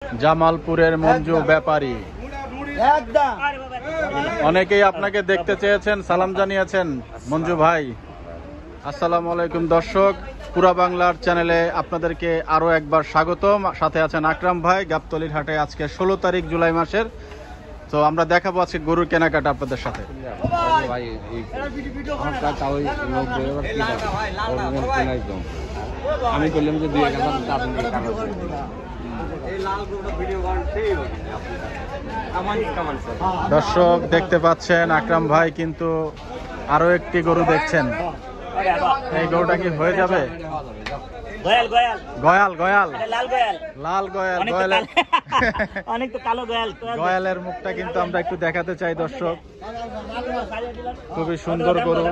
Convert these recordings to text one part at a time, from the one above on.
জামালপুরের মঞ্জু ব্যাপারী। অনেকেই আপনাকে দেখতে চেয়েছেন, সালাম জানিয়েছেন মঞ্জু ভাই। আসসালামু আলাইকুম দর্শক, পুরা বাংলার চ্যানেলে আপনাদেরকে আরো একবার স্বাগতম। সাথে আছেন আকরাম ভাই। গাবতলীর হাটে আজকে 16 তারিখ জুলাই মাসের। তো আমরা দেখাবো আজকে গরুর কেনাকাটা আপনাদের সাথে। আমি বললাম যে দর্শক দেখতে পাচ্ছেন আকরাম ভাই কিন্তু আরো একটি গরু দেখছেন। এই গরুটা কি হয়ে যাবে? গয়াল গয়াল লাল গয়াল গয়ালের অনেক তো কালো গয়াল। গয়ালের মুখটা কিন্তু আমরা একটু দেখাতে চাই দর্শক। খুবই সুন্দর গরু।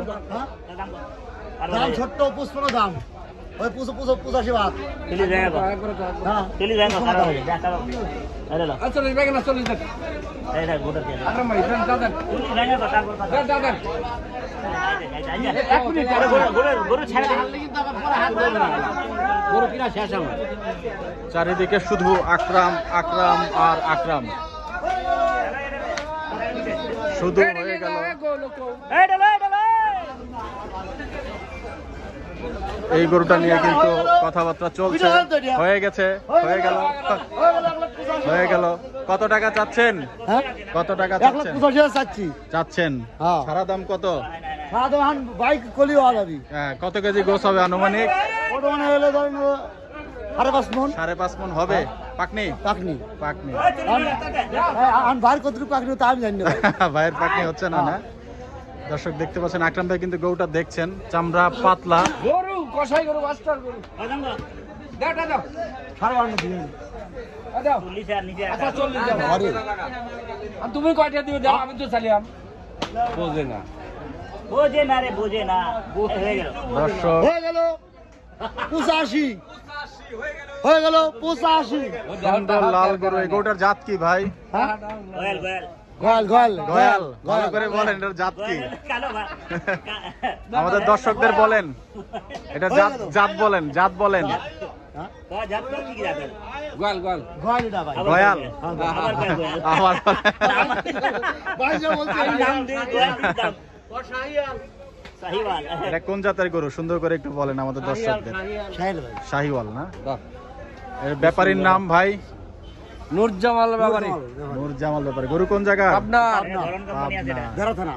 দাম ছোট্ট পুষ্পনো দাম ওই 85 বাত চারিদিকে শুধু আকরাম আকরাম আর আকরাম, শুধু হয়ে গেল। এই গরুটা নিয়ে কিন্তু কথাবার্তা চলছে। হয়ে গেছে, হয়ে গেল, হয়ে গেল। কত টাকা চাচ্ছেন? কত টাকা চাচ্ছেন? 185 চাচ্ছি। চাচ্ছেন? সারা দাম কত? সাধারণ বাইক কলিও আলাবি। হ্যাঁ, কত কেজি গোস হবে আনুমানিক? বর্তমানে হলো ধরেন 5.5 মণ। 5.5 মণ হবে। পাকনি পাকনি পাকনি আন বাইর কতটুকু পাকনি তা আমি জানি না। ভাইয়ের পাকনি হচ্ছে না। না দর্শক দেখতে পাচ্ছেন আকরাম ভাই কিন্তু গরুটা দেখছেন, চামড়া পাতলা গরু কষাই গরু মাস্টার গরু দাও দাও সাড়ে 12 দিন দাও আচ্ছা 40 দাও আরে আর তুমি কয়টা দিবে দাও, আমি তো চালিয়াম বোঝে না রে বোঝে না। হয়ে গেল দর্শক। হয়ে গেল 85 হয়ে গেল 85। সুন্দর লাল গরু। এই গরুটার জাত কি ভাই? গয়াল গয়াল গয়াল গয়াল গয়াল। ভালো করে বলেন এটার জাত কি? কালো আমাদের দর্শকদের বলেন এটা জাত, জাত বলেন, জাত বলেন। গোয়াল গোয়াল গয়াল এটা ভাই গয়াল। আমার ভাই যে বলছে এটা কোন জাতের গরু সুন্দর করে একটু বলেন আমাদের দর্শকদের। শাহিল ভাই শাহিওয়াল না? এর ব্যাপারীর নাম ভাই? নূরজামাল ব্যাপারী। নূরজামাল ব্যাপারী। গরু কোন জায়গা? আপনার বেড়া থানা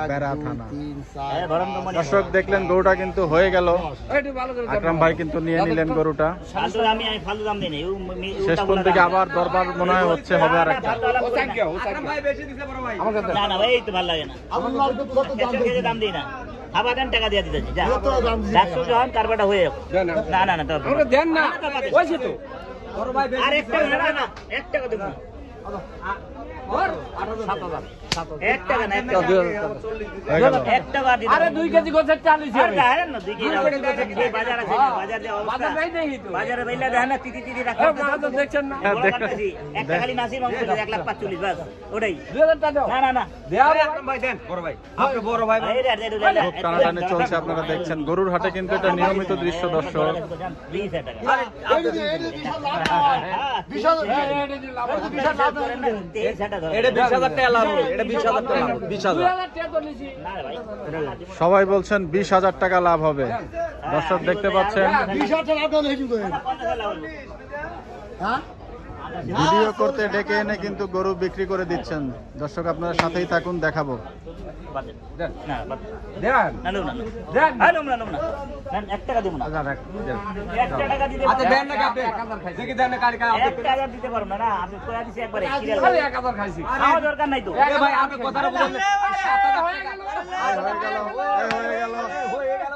বেড়া থানা। 3 4 দর্শক দেখলেন গরুটা কিন্তু হয়ে গেল। একটু ভালো করে আকরাম ভাই কিন্তু নিয়ে নিলেন গরুটা। ফালতু দাম দিই শেষ পর্যন্ত থেকে আবার দরবার মনে হয় হচ্ছে, হবে আর একটা। ও থ্যাংক ইউ ও থ্যাংক ইউ আমাকে না না ভাই, এই তো ভালো লাগে না। আমার লাগবে তো কত দাম কেজি দাম দিই না। খাবার দেন, টাকা দিয়ে দিতেছি। যা কত দাম দিছি 100 যখন কারবারটা হয়ে যাবে। দেন না না না তো আমরা দেন না ওইছে তো আর একটা না না 1 টাকা দেব। 1 টাকা না 1 টাকা। হয়ে গেল। 1 টাকা দিতে। আরে 2 কেজি গোছের চাল হইছে আর দেখেন না 2 কেজি গোছের বাজার আছে না, বাজার যে অবস্থা। বাজার নাই দেখি তো বাজারে বাইলা দেখেন না তিতি রাখা। বাজার দেখছেন না একটা খালি নাসির মাংস 1,45,000 বাস ওটাই। 2000 টাকা দাও না না না দেও ভাই দেন বড় ভাই আপনি বড় ভাই এই রে খুব টানাটানি চলছে, আপনারা দেখছেন গরুর হাটে কিন্তু এটা নিয়মিত দৃশ্য দর্শক। 20 টাকা। বিশাল এটা 20,000 টাকা লাভ হবে এটা 20,000 টাকা লাভ 20,000 টাকা তো নিছি না রে ভাই। সবাই বলছেন 20,000 টাকা লাভ হবে। দর্শক দেখতে পাচ্ছেন 20 টাকা আপনাদের হেজু করেন হ্যাঁ ভিডিও করতে ডেকে এনে কিন্তু গরু বিক্রি করে দিচ্ছেন। দর্শক আপনারা সাথেই থাকুন, দেখাবো। দেন না দেন না না দেন হ্যালো না না 1 টাকা দেব না। 1 টাকা দিতে আচ্ছা দেন না আপনি 1000 খাইছি দেখি দেন না কারি কারি 1 টাকা দিতে পারব না। না আপনি কইয়া দিছি একবারে সিরিয়াল খালি 1000 খাইছি খাওয়া দরকার নাই তো। এ ভাই আপনি কথাটা বললেন 7000 হয়ে গেল হয়ে গেল।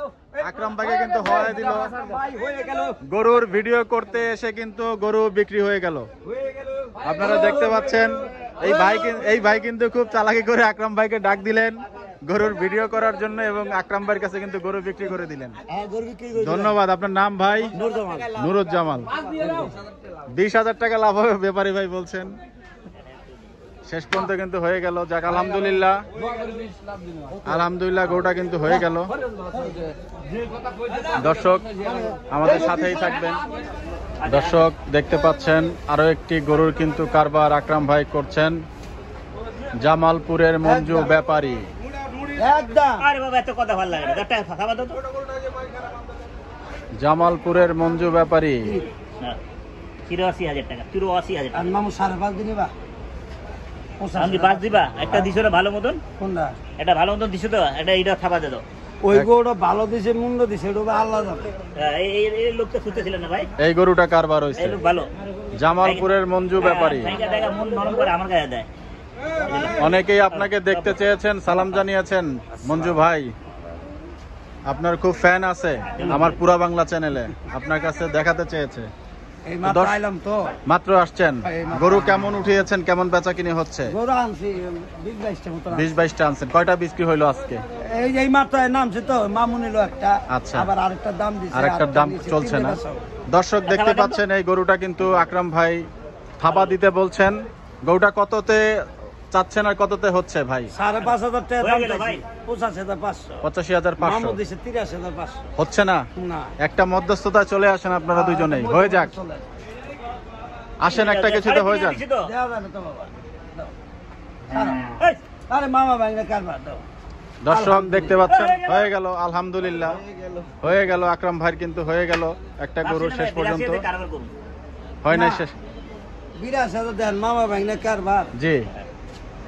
আকরাম ভাইকে কিন্তু হয়ে দিল। ভাই হয়ে গেল গরুর ভিডিও করতে এসে কিন্তু গরু বিক্রি হয়ে গেল। আপনারা দেখতে পাচ্ছেন এই ভাই কিন্তু খুব চালাকি করে আকরাম ভাইকে ডাক দিলেন গরুর ভিডিও করার জন্য এবং আকরাম ভাইয়ের কাছে কিন্তু গরু বিক্রি করে দিলেন। ধন্যবাদ। আপনার নাম ভাই? নুরুজ্জামাল। 20,000 টাকা লাভ হবে ব্যাপারী ভাই বলছেন। শেষ পর্যন্ত কিন্তু হয়ে গেল। যাক আলহামদুলিল্লাহ, আলহামদুলিল্লাহ গরুটা কিন্তু হয়ে গেল। দর্শক আমাদের সাথেই থাকবেন। দর্শক দেখতে পাচ্ছেন আরো একটি গরুর কিন্তু কারবার আকরাম ভাই করছেন। জামালপুরের মঞ্জু ব্যাপারী। একদম আরে বাবা এত কথা ভালো লাগে না, 10 টাকা খাওয়া দাও তো। জামালপুরের মঞ্জু ব্যাপারী। না, 84,000 টাকা, 84,000 আর টাকা। মামু 5.5 দিনি বা আমি বাস দিবা, একটা দিছো না ভালো মতন, কোনটা এটা ভালো মতন দিছো তো, এটা এটা খাবা দে দাও। ওই গরুটা ভালো দিছে মুন্ড দিছে ওটা আল্লাহ জানে। এই লোকটা ছুটতেছিলেন না ভাই, এই গরুটা কারবার হয়েছে এই লোক ভালো। জামালপুরের মঞ্জু ব্যাপারী। টাকা মন নরম করে আমার গায়ে দেয়। অনেকেই আপনাকে দেখতে চেয়েছেন, সালাম জানিয়েছেন। মঞ্জু ভাই আপনার খুব ফ্যান আছে আমার পুরা বাংলা চ্যানেলে, আপনার কাছে দেখাতে চেয়েছে। এই মাত্র দশ- আইলাম তো মাত্র আসছেন, গরু কেমন উঠিয়েছেন, কেমন বেচা কিনে হচ্ছে? গরু আনছি 20-22টা মতো 20-22টা আনছেন, কয়টা বিক্রি হইলো আজকে? এই মাত্র নামছে তো মামু নিল একটা, আচ্ছা। আবার আরেকটা দাম দিছে, আরেকটার দাম নিচে, চলছে না। 3টা বেচা। দর্শক দেখতে পাচ্ছেন এই গরুটা কিন্তু আকরাম ভাই থাবা দিতে বলছেন। গরুটা কততে চাচ্ছেন আর কততে হচ্ছে ভাই? 5,500 টাকা হয়ে দাম গেল ভাই। চাইছে, 85,500 মামু 85,500 দিছে 83,500। হচ্ছে না। না একটা মধ্যস্থতায় চলে আসেন আপনারা দুইজনেই, হয়ে যাক। চলে। আসেন একটা কিছুতে হয়ে যাক। দিছি তো। দেওয়া যাবে তো বাবা, দাও। ছাড়ো। এই, আরে মামা ভাইরা কারবার দাও। দর্শক দেখতে পাচ্ছেন হয়ে গেল, আলহামদুলিল্লাহ হয়ে গেল। আকরাম ভাইয়ের কিন্তু হয়ে গেল একটা গরু আসলে শেষ ভাই, পর্যন্ত বিলাসিয়াতে কারবার করুন। হয় না না। শেষ। 82,000 দেন মামা ভাইরা কারবার, জি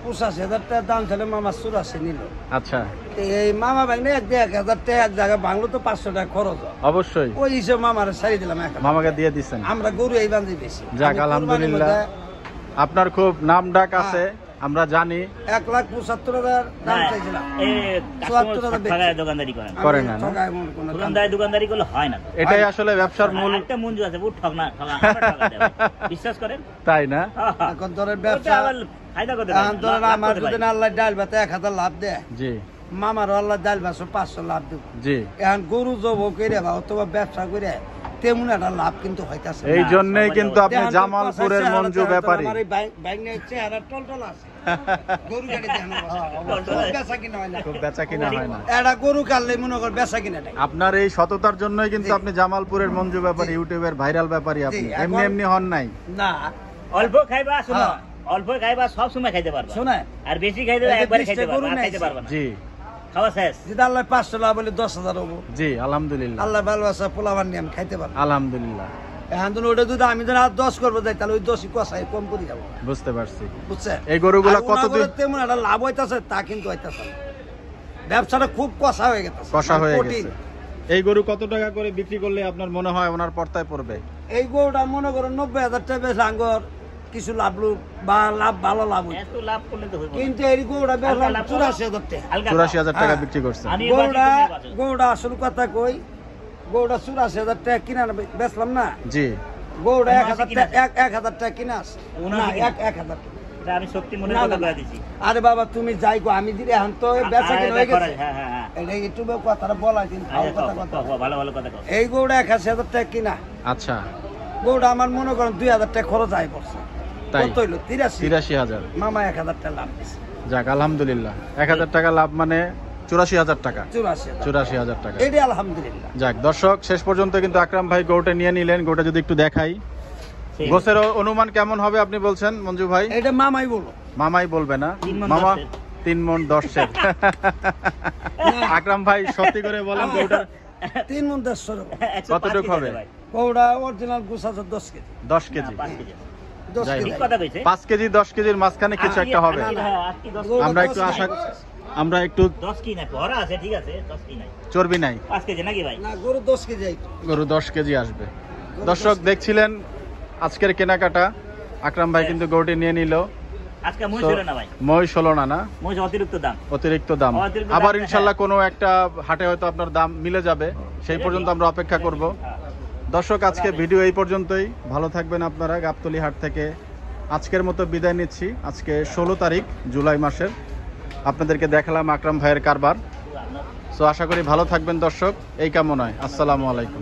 85,000 টাকা দাম ছিল, মামা 84 নিল। আচ্ছা, এই মামা ভাইরা 1,000 টাকা এক জায়গায় বাংলো তো 500 টাকা খরচ হয়। অবশ্যই ওই হিসেবে মামারে ছাড়ি দিলাম এক হাজার। মামাকে দিয়ে দিচ্ছেন। আমরা গরু এই বান্ধি বেশি। যাক, আলহামদুলিল্লাহ। আপনার খুব নাম ডাক আছে আমরা জানি। 1,75,000 দাম হ্যাঁ, চাইছিলাম। এই 74 কাস্টমার বেচছি। ঠগায় দোকানদারি করেন। করে না, না? ঠগায় মনে কোনো দাম। দোকানদারি দোকানদারি করলে হয় না। এটাই আসলে ব্যবসার মূল, একটা মঞ্জু আছে, বহুত ঠগ না, ঠগা, আমরা ঠগা দেয় ভাই। বিশ্বাস করেন? তাই না? এখন ধরেন ওটা ব্যবসা, আবার ফায়দা করতে এখন ধরেন আমার যদি না আল্লাহ ডাল ভাতে 1,000 লাভ দেয়, জি মামার আল্লাহ ডাল ভাতে 500 লাভ দেব। জি। এখন গরু জব করে বা অথবা ব্যবসা করে তেমন একটা লাভ কিন্তু হইতাছে। এই জন্যই কিন্তু আপনি দেখেন তো জামালপুরের চেহারা মঞ্জু চেহারা ব্যাপারী। আমার এই বাইক চেহারা টলটল আছে। গরু গাড়ি দেখেন খুব বেচা কিনা হয় না। খুব বেচা কিনা হয় না। একটা গরু কাটলে মনে কর বেচা কিনা নাই। আপনার এই সততার জন্যই কিন্তু আপনি জামালপুরের মঞ্জু ব্যাপারী, ইউটিউবের ভাইরাল ব্যাপারী আপনি, এখন- এমনি এমনি হন নাই। না অল্প খাইবা, শোনো, হ্যাঁ। অল্প খাইবা, সব সময় খাইতে পারবা। শোনে আর বেশি খাইতে এই যে একবারে 20 খাইতে টা পারবা, গরু আর খাইতে নিয়েছি। পারবা না। জি খাওয়া শেষ। যদি আল্লাহ 500 লাভ বলে 10,000 হবো। জি, আলহামদুলিল্লাহ আল্লাহ ভালোবাসা পোলাবান নিয়ে আমি খাইতে পারবো। আলহামদুলিল্লাহ। এখন তো ওটা যদি আমি যদি আর 10 করবো যাই তাহলে ওই 10ই কষাই কম করে যাবো, বুঝতে পারছি। বুঝছেন? এই গরুগুলা আর কতদিন- ওনাগরের তেমন একটা লাভ হইতাছে তা কিন্তু হইতাছে না। ব্যবসাটা খুব কষা হয়ে গেছে, কষা হয়ে কঠিন। গেছে। এই গরু কত টাকা করে বিক্রি করলে আপনার মনে হয় ওনার পর্তায় পড়বে? এই গরুটা মনে করো 90,000 টাকা বেশ আঙ্গর কিছু লাভ বা লাভ ভালো লাভ হইছে। এত লাভ করলে তো হইব না। কিন্তু এই গরুটা বেচলাম হালকা লাভ 84,000 টাকা। হালকা 84,000 টাকা হ্যাঁ। বিক্রি করছেন। আমি গরুটা বাজি। গরুটা আসল কথা কই, গরুটা 84,000 টাকা কিনা বেচলাম না। জি গরুটা 79 1,000 কিনা টাকা 1,000 টাকা কিনা আছে। 79 না, কিনা। 1,000 টাকা। এটা আমি সত্যি মনে না, কথা না, বলে না। দিছি। আরে বাবা তুমি যাই গো, আমি দিলে এখন তো বেচা কিনা হয়ে গেছে। হ্যাঁ হ্যাঁ হ্যাঁ। এটা ইউটিউবে কথাটা বলা কিন্তু ভালো কথা কথা। ভালো ভালো কথা কও। এই গরুটা 81,000 টাকা কিনা, আচ্ছা, গরুটা আমার মনে করেন 2,000 টাকা খরচ আয় পড়ছে। তাই? কত হইলো? 83। 83,000। মামা 1,000 টাকা লাভ দিছে। যাক, আলহামদুলিল্লাহ। 1,000 টাকা লাভ মানে 84,000 টাকা। 84,000। 84,000 টাকা। এটি আলহামদুলিল্লাহ। যাক দর্শক, শেষ পর্যন্ত কিন্তু আকরাম ভাই গরুটা নিয়ে নিলেন। গরুটা যদি একটু দেখাই, সেই গোছের অনুমান কেমন হবে আপনি বলছেন মঞ্জু ভাই? এটা মামাই বলো। মামাই বলবে না, 3 মণ মামা 10 3 মণ 10 আকরাম ভাই সত্যি করে বলেন গরুটার 3 মণ 150 105 কতটুকু কেজি হবে? ভাই। গরুটা অরিজিনাল গোছ আছে 10 কেজি। 10 কেজি। 5 কেজি। 10 যাই কেজি। ঠিক কথা কইছে। 5 কেজি 10 কেজির মাঝখানে কিছু একটা হবে। হ্যাঁ, আজকে 10 গরু আমরা 10 একটু কেজি। আশা, আমরা একটু 10 কি না, ভরা আছে, ঠিক আছে, 10 কি নাই। চর্বি নাই, 5 কেজি নাকি ভাই? না, গরু 10 কেজি আইতো। গরু 10 কেজি আসবে। দর্শক দেখছিলেন আজকের কেনাকাটা, আকরাম ভাই কিন্তু গরুটি নিয়ে নিল। আজকে মই তো ছিল না ভাই। মই 16 না, না মই অতিরিক্ত দাম। অতিরিক্ত দাম। অতিরিক্ত দাম, আবার হ্যাঁ। ইনশাল্লাহ কোনো একটা হাটে হয়তো আপনার দাম মিলে যাবে, সেই পর্যন্ত আমরা অপেক্ষা করব। হ্যাঁ। দর্শক আজকে ভিডিও এই পর্যন্তই। ভালো থাকবেন আপনারা। গাবতলী হাট থেকে আজকের মতো বিদায় নিচ্ছি। আজকে 16 তারিখ জুলাই মাসের। আপনাদেরকে দেখালাম আকরাম ভাইয়ের কারবার। সো আশা করি ভালো থাকবেন দর্শক, এই কামনায়। আসসালামু আলাইকুম।